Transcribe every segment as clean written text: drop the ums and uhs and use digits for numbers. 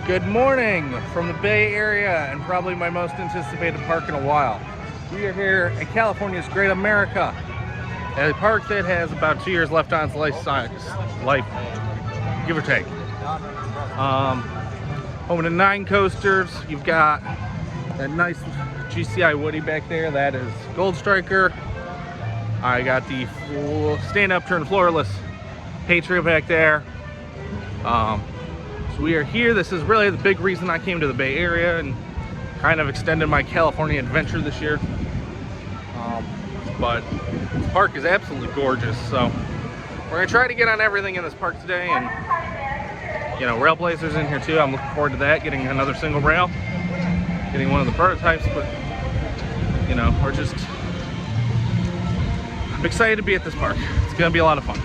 Good morning from the Bay Area and probably my most anticipated park in a while. We are here at California's Great America, a park that has about 2 years left on its life, give or take. Home to 9 coasters. You've got that nice GCI Woody back there. That is Goldstriker. I got the stand-up turn floorless Patriot back there. So we are here. This is really the big reason I came to the Bay Area and kind of extended my California adventure this year. But this park is absolutely gorgeous. So we're gonna try to get on everything in this park today, and Railblazer's in here too. I'm looking forward to that, getting another single rail, getting one of the prototypes. But I'm excited to be at this park. It's gonna be a lot of fun.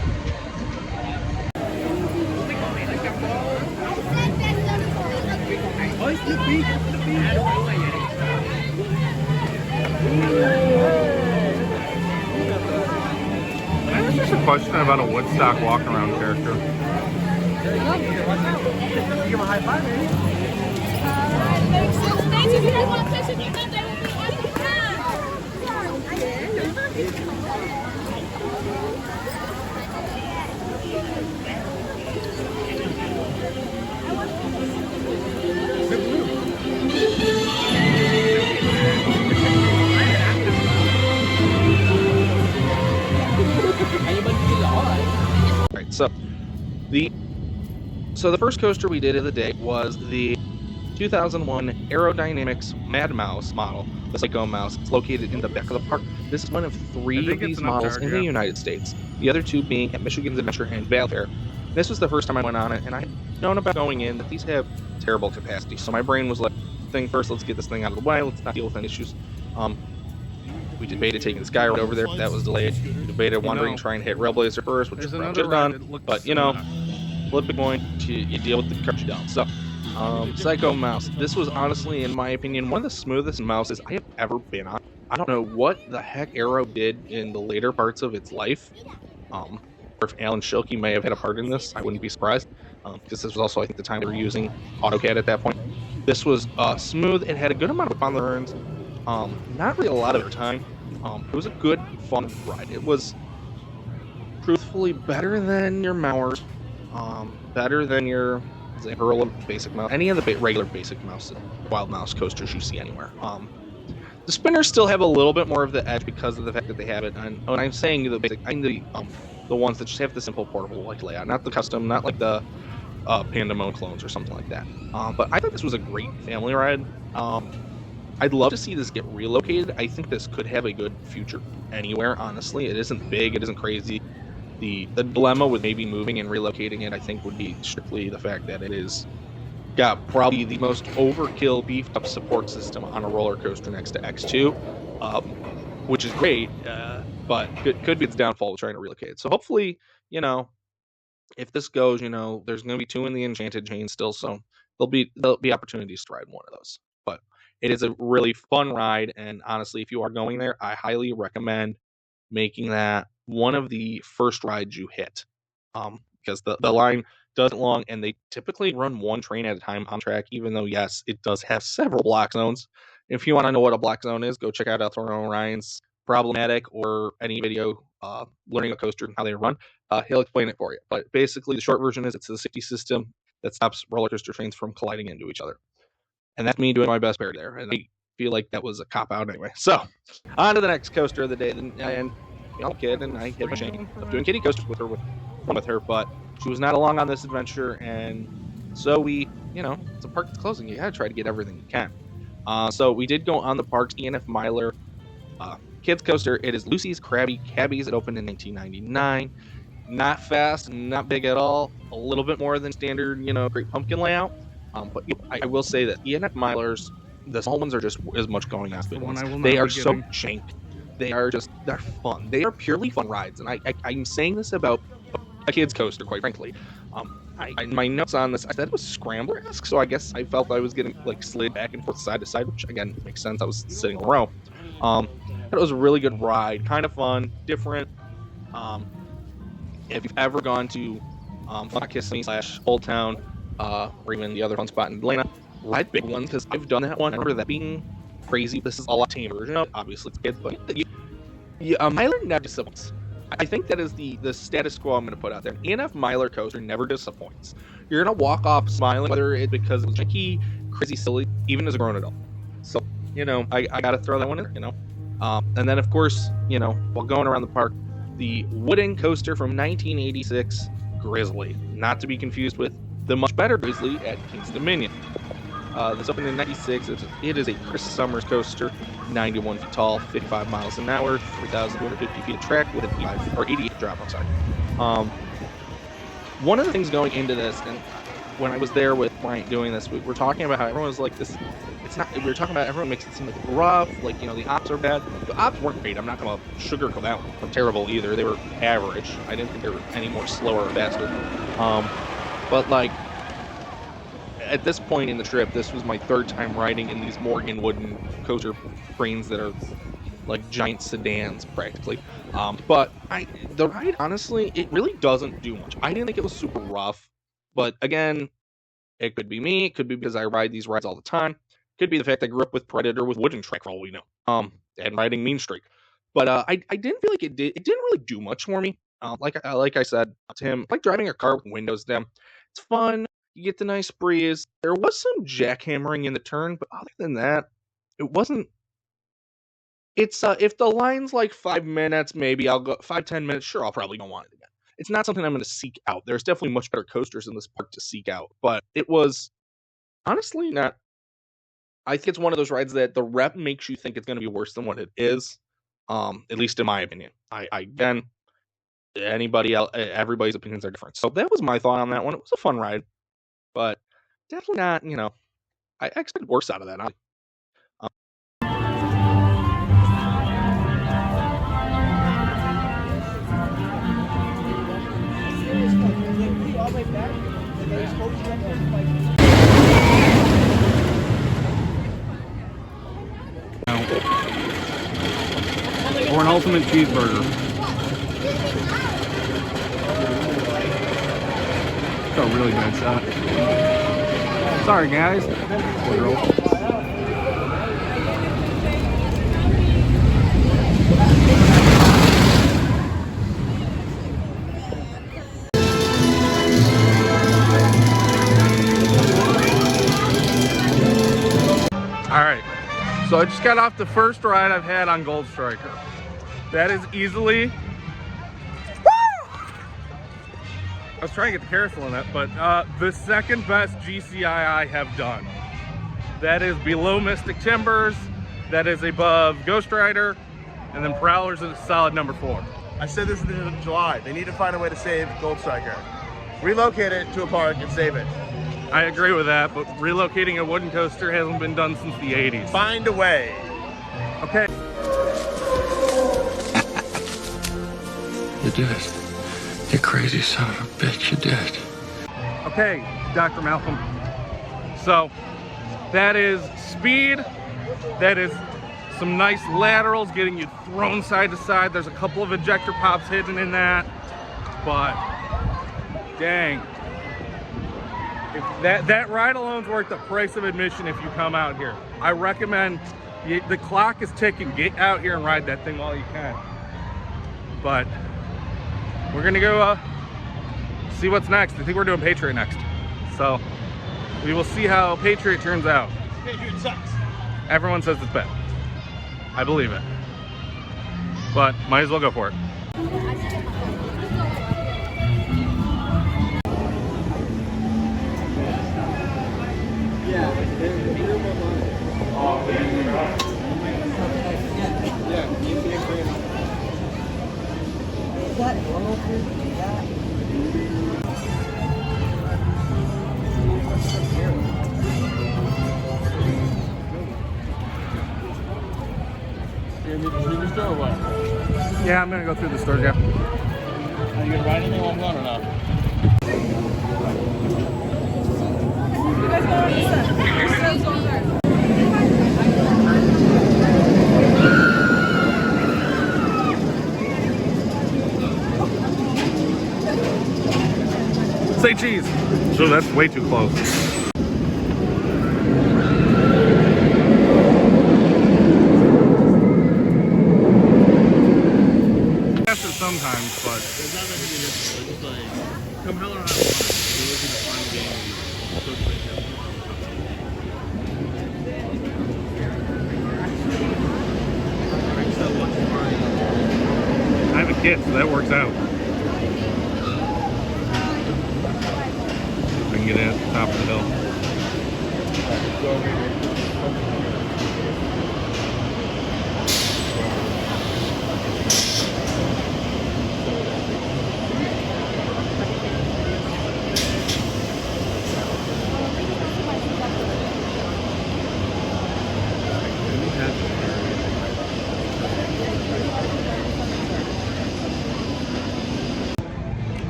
I was just a question about a Woodstock walk-around character. There you go. Give him a high five, maybe. Thanks. If you guys want a picture, you can. They will be at the front. Alright, so the first coaster we did of the day was the 2001 Aerodynamics Mad Mouse model, the Psycho Mouse. It's located in the back of the park. This is one of 3 of these models in the United States, the other 2 being at Michigan's Adventure and Vale Fair. This was the first time I went on it, and I had known about going in that these have terrible capacity. So my brain was like, thing first, let's get this thing out of the way, let's not deal with any issues. We debated taking this guy right over there, that was delayed. We debated wandering, trying to hit Railblazer first, which we should have done. But flip a coin, you deal with the cards you don't. So, Psycho Mouse. This was honestly, in my opinion, one of the smoothest mouses I have ever been on. I don't know what the heck Aero did in the later parts of its life. Or if Alan Schilke may have had a part in this, I wouldn't be surprised. Because this was also, I think, the time they were using AutoCAD at that point. This was smooth. It had a good amount of fun turns. Not really a lot of their time. It was a good, fun ride. It was truthfully better than your Mowers, better than your Hurl basic mouse, any of the regular basic mouse, wild mouse coasters you see anywhere. The spinners still have a little bit more of the edge because of the fact that they have it. And when I'm saying the basic, I mean the ones that just have the simple portable layout, not the custom, not like the Pandemonium clones or something like that. But I thought this was a great family ride. I'd love to see this get relocated. I think this could have a good future anywhere, honestly. It isn't big, it isn't crazy. The dilemma with maybe moving and relocating it, I think, would be strictly the fact that it is got probably the most overkill beefed up support system on a roller coaster next to X2, which is great, but could be its downfall with trying to relocate it. So hopefully, if this goes, there's going to be 2 in the Enchanted chain still, so there'll be opportunities to ride one of those. But it is a really fun ride, and honestly, if you are going there, I highly recommend making that one of the first rides you hit, because the line doesn't long, and they typically run 1 train at a time on track, even though, yes, it does have several block zones. If you want to know what a block zone is, go check out Althorno Ryan's Problematic or any video learning a coaster and how they run. He'll explain it for you. But basically, the short version is it's a safety system that stops roller coaster trains from colliding into each other. And that's me doing my best parody there. And I feel like that was a cop-out anyway. So, on to the next coaster of the day. And kid, and I hit my chain of doing kitty coasters with her, but she was not along on this adventure, and so we, it's a park that's closing. You gotta try to get everything you can. So we did go on the park's E&F Myler kids coaster. It is Lucy's Krabby Cabbies. It opened in 1999. Not fast, not big at all. A little bit more than standard, Great Pumpkin layout. But I will say that E&F Mylers, the small ones, are just as much going on as the big ones. They are so jank. They're fun. They are purely fun rides, and I'm saying this about a kid's coaster, quite frankly. My notes on this, I said it was Scrambler-esque, so I guess I felt I was getting slid back and forth side to side, which again makes sense. I was sitting in a row. It was a really good ride, kind of fun, different. If you've ever gone to Fun Kissimmee / Old Town, or even the other fun spot in Atlanta. Ride big ones, because I've done that one. I remember that being crazy. This is a lot tame version of it. Obviously, it's kids, but Miler never disappoints. I think that is the status quo I'm going to put out there. An ENF Miler coaster never disappoints. You're going to walk off smiling, whether it's because it was janky, crazy, silly, even as a grown adult. So, I got to throw that one in there, And then, of course, while going around the park, the wooden coaster from 1986, Grizzly. Not to be confused with the much better Grizzly at King's Dominion. This opened in 96. It is a Chris Summers coaster, 91 feet tall, 55 miles an hour, 3,250 feet of track with an 88 drop. I'm sorry. One of the things going into this, and when I was there with Bryant doing this, we were talking about how everyone was like this. It's not. We were talking about everyone makes it seem like rough, like the ops are bad. The ops weren't great. I'm not gonna sugarcoat that one. They're terrible either. They were average. I didn't think they were any more slower or faster. But like, at this point in the trip, this was my third time riding in these Morgan wooden coaster trains that are like giant sedans practically. But the ride, honestly, it really doesn't do much. I didn't think it was super rough, but again, it could be me. It could be because I ride these rides all the time. It could be the fact I grew up with Predator with wooden track for all we know. And riding Mean Streak. But I didn't feel like it did. It didn't really do much for me. Like I said to him, like driving a car with windows down. It's fun. You get the nice breeze. There was some jackhammering in the turn, but other than that, it wasn't. It's if the line's like 5 minutes, maybe I'll go 5-10 minutes. Sure, I'll probably go on it again. It's not something I'm going to seek out. There's definitely much better coasters in this park to seek out, but it was honestly not. I think it's one of those rides that the rep makes you think it's going to be worse than what it is. At least in my opinion. Again, anybody else, everybody's opinions are different. So that was my thought on that one. It was a fun ride. But definitely not, I expected worse out of that. Or an ultimate cheeseburger. That's a really bad shot. Sorry, guys. Alright, so I just got off the first ride I've had on Goldstriker. That is easily... Woo! I was trying to get the carousel in that, but the second best GCI I have done. That is below Mystic Timbers, that is above Ghost Rider, and then Prowler's is a solid number 4. I said this in July. They need to find a way to save Goldstriker. Relocate it to a park and save it. I agree with that, but relocating a wooden coaster hasn't been done since the 80s. Find a way. Okay. You did it. You crazy son of a bitch, you did it. Okay, Dr. Malcolm. So, that is speed. That is some nice laterals getting you thrown side to side. There's a couple of ejector pops hidden in that. But, dang. If that ride alone's worth the price of admission if you come out here. I recommend, the clock is ticking. Get out here and ride that thing while you can. But we're gonna go see what's next. I think we're doing Patriot next. So we will see how Patriot turns out. Patriot sucks. Everyone says it's bad. I believe it. But might as well go for it. Yeah, I'm gonna go through the stores, yeah. Are you gonna ride anything while I'm gone or not? You guys go on this side. Say cheese. So that's way too close. Yes, it sometimes, but It's not that big a difference. It's just like, come hell or high water, you're looking to find a game and go to it. I have a kid, so that works out. I can get in at the top of the hill.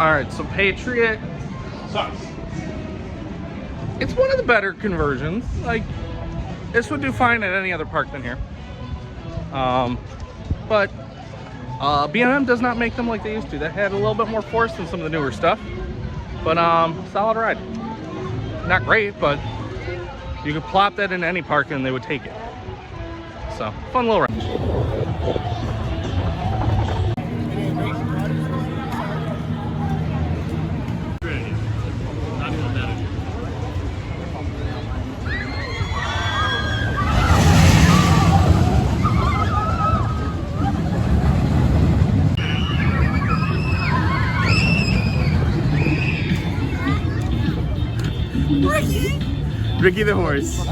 All right, so Patriot sucks. It's one of the better conversions. Like, this would do fine at any other park than here. But B&M does not make them like they used to. That had a little bit more force than some of the newer stuff. But solid ride. Not great, but you could plop that into any park and they would take it. So, fun little ride. Ricky the horse.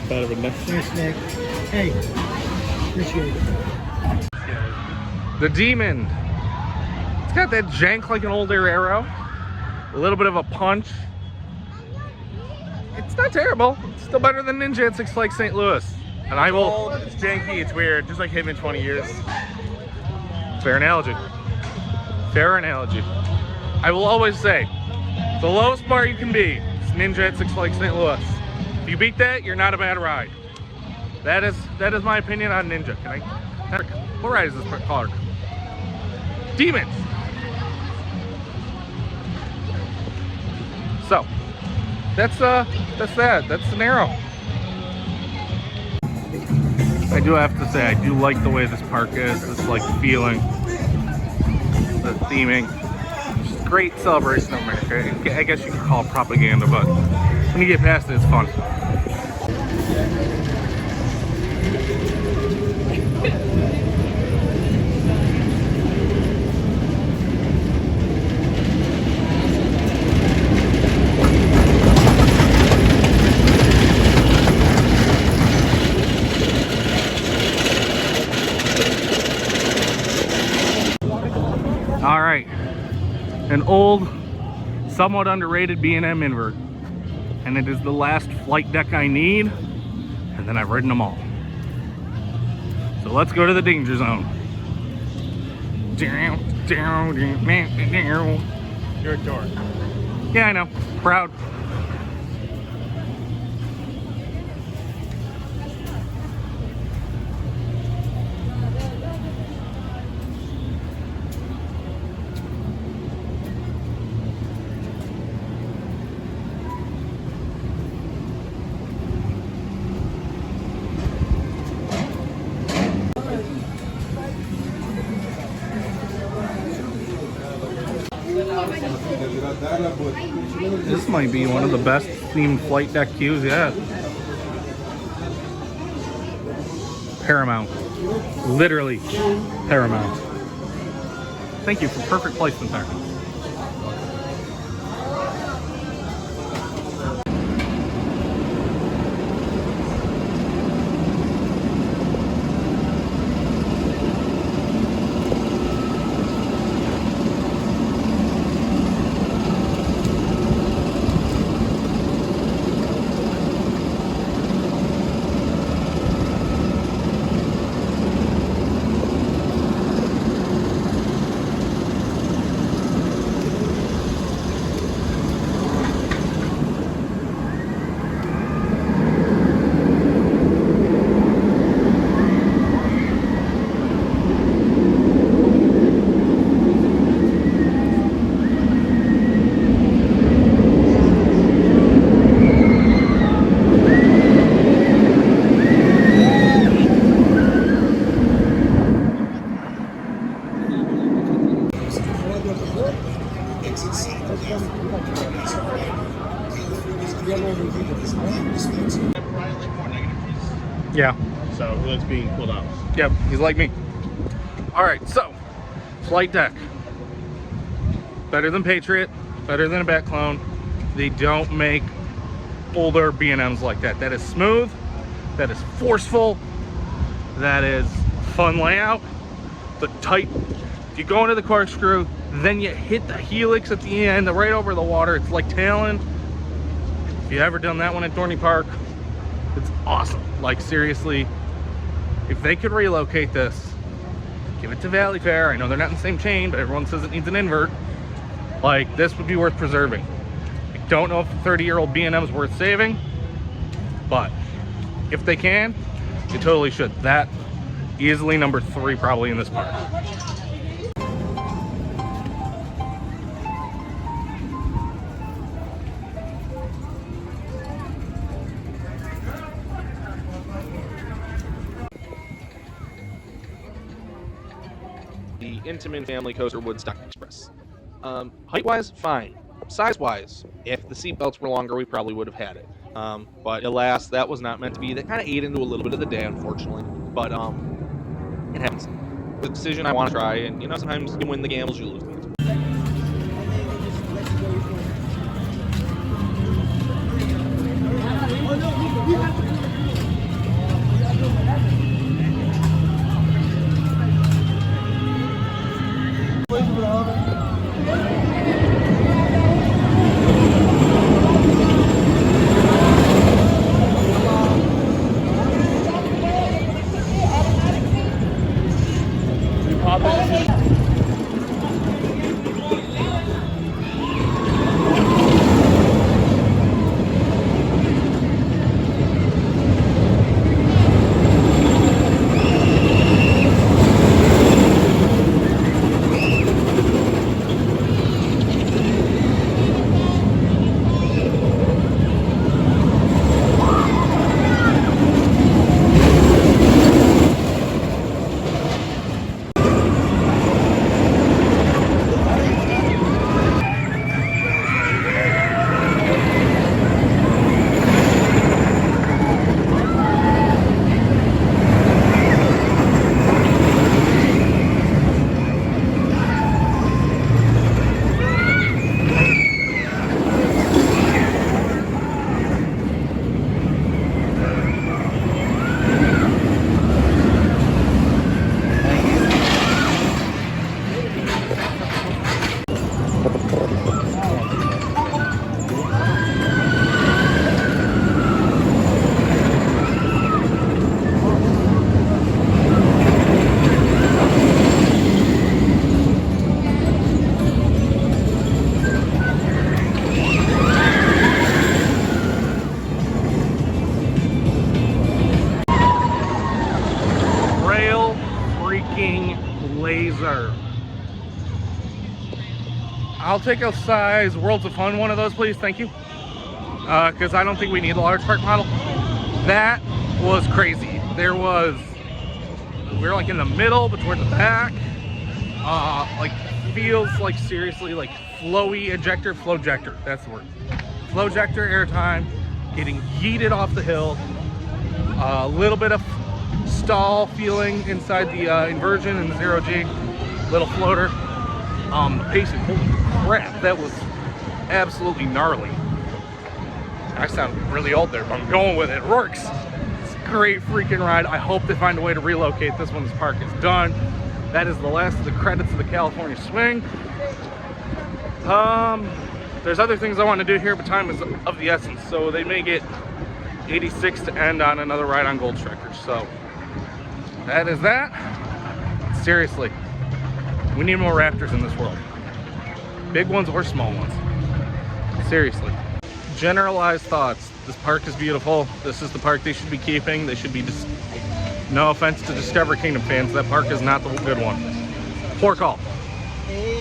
Bad of a next snack. Hey, appreciate it. The Demon. It's got that jank like an older Arrow. A little bit of a punch. It's not terrible. It's still better than Ninja at Six Flags St. Louis. And I will. It's janky, it's weird, just like him in 20 years. Fair analogy. Fair analogy. I will always say, the lowest bar you can be is Ninja at Six Flags St. Louis. If you beat that, you're not a bad ride. That is my opinion on Ninja. Can I? What ride is this called? Demons. So, that's that. That's an Arrow. I do have to say, I do like the way this park is. This like feeling, the theming. Just great celebration of America. I guess you could call it propaganda, but when you get past it, it's fun. All right, an old, somewhat underrated B&M invert, and it is the last flight deck I need, and then I've ridden them all. So let's go to the danger zone. You're a dork. Yeah, I know, proud. This might be one of the best themed flight deck queues yet. Paramount. Literally Paramount. Thank you for perfect placement there. so he likes being pulled out. Yep, he's like me. All right, so flight deck. Better than Patriot, better than a Bat Clone. They don't make older B&Ms like that. That is smooth, that is forceful, that is fun layout. The tight, if you go into the corkscrew, then you hit the helix at the end, right over the water. It's like tailing. If you ever done that one at Dorney Park, it's awesome. Like seriously, if they could relocate this, give it to Valley Fair. I know they're not in the same chain, but everyone says it needs an invert. Like, this would be worth preserving. I don't know if the 30-year-old B&M is worth saving, but if they can, they totally should. That easily number 3 probably in this park. The Intamin family coaster Woodstock Express. Height-wise, fine. Size-wise, if the seatbelts were longer, we probably would have had it. But alas, that was not meant to be. That kind of ate into a little bit of the day, unfortunately. But it happens. The decision I want to try, and sometimes you win the gambles, you lose the gambles. Railblazer. I'll take a size Worlds of Fun one of those, please. Thank you. Because I don't think we need a large park model. That was crazy. We were like in the middle, but toward the back. Like feels like seriously like flowy ejector, flowjector. That's the word. Flowjector airtime, getting yeeted off the hill. A little bit of stall feeling inside the inversion and the 0G. Little floater. Pacing, holy crap, that was absolutely gnarly. I sound really old there, but I'm going with it. It works. It's a great freaking ride. I hope they find a way to relocate this when this park is done. That is the last of the credits of the California Swing. There's other things I want to do here, but time is of the essence. So they may get 86 to end on another ride on Goldstriker. So that is that. Seriously, we need more Raptors in this world. Big ones or small ones. Seriously. Generalized thoughts. This park is beautiful. This is the park they should be keeping. They should be just, no offense to Discover Kingdom fans, that park is not the good one. Poor call.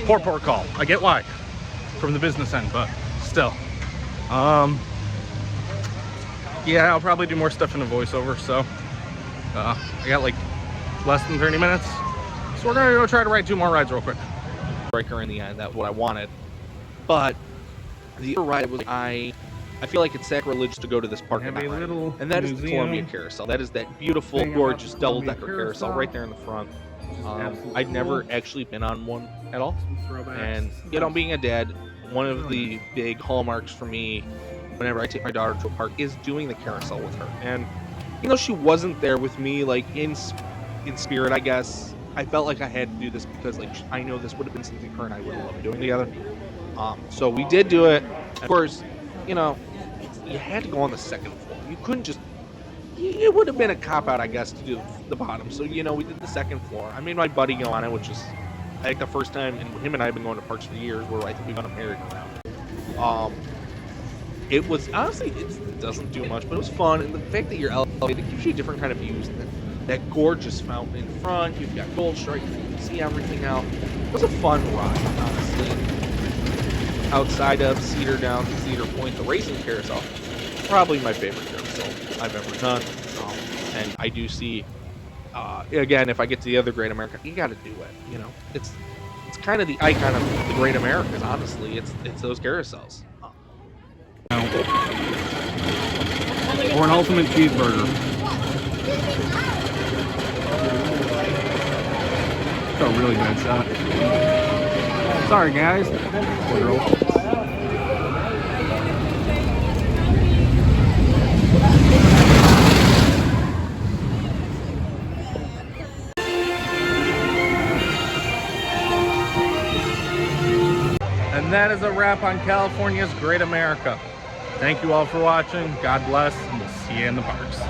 Poor call. I get why. From the business end, but still. Yeah, I'll probably do more stuff in a voiceover, so I got like less than 30 minutes. So we're gonna go try to ride 2 more rides real quick. Breaker in the end, that's what I wanted. But the other ride was I I feel like it's sacrilegious to go to this park Have and a not ride it. little And that is the museum Columbia Carousel. That is that beautiful, thing about gorgeous the Columbia double-decker carousel Carousel. right there in the front. Absolutely I'd never cool. actually been on one at all. Some throwbacks. And, you know, being a dad, one of the big hallmarks for me whenever I take my daughter to a park is doing the carousel with her. And, you know, she wasn't there with me, like, in spirit, I guess. I felt like I had to do this because, like, I know this would have been something her and I would have loved doing together. So we did do it. Of course, you know, you had to go on the second floor. You couldn't just... It would have been a cop-out, I guess, to do the bottom. So, you know, we did the second floor. I made my buddy go on it, which is, I think, the first time, and him and I have been going to parks for years, where I think we got married around. It was, honestly, it doesn't do much, but it was fun. And the fact that you're elevated gives you a different kind of views. That gorgeous fountain in front, you've got Goldstriker, you can see everything out. It was a fun ride, honestly. Outside of Cedar Downs and Cedar Point, the racing carousel, probably my favorite carousel I've ever done. And I do see, again, if I get to the other Great America, you got to do it. You know, it's kind of the icon of the Great Americas. Honestly, it's those carousels. Or an ultimate cheeseburger. That's a really bad shot. Sorry, guys. Girl. And that is a wrap on California's Great America. Thank you all for watching. God bless, and we'll see you in the parks.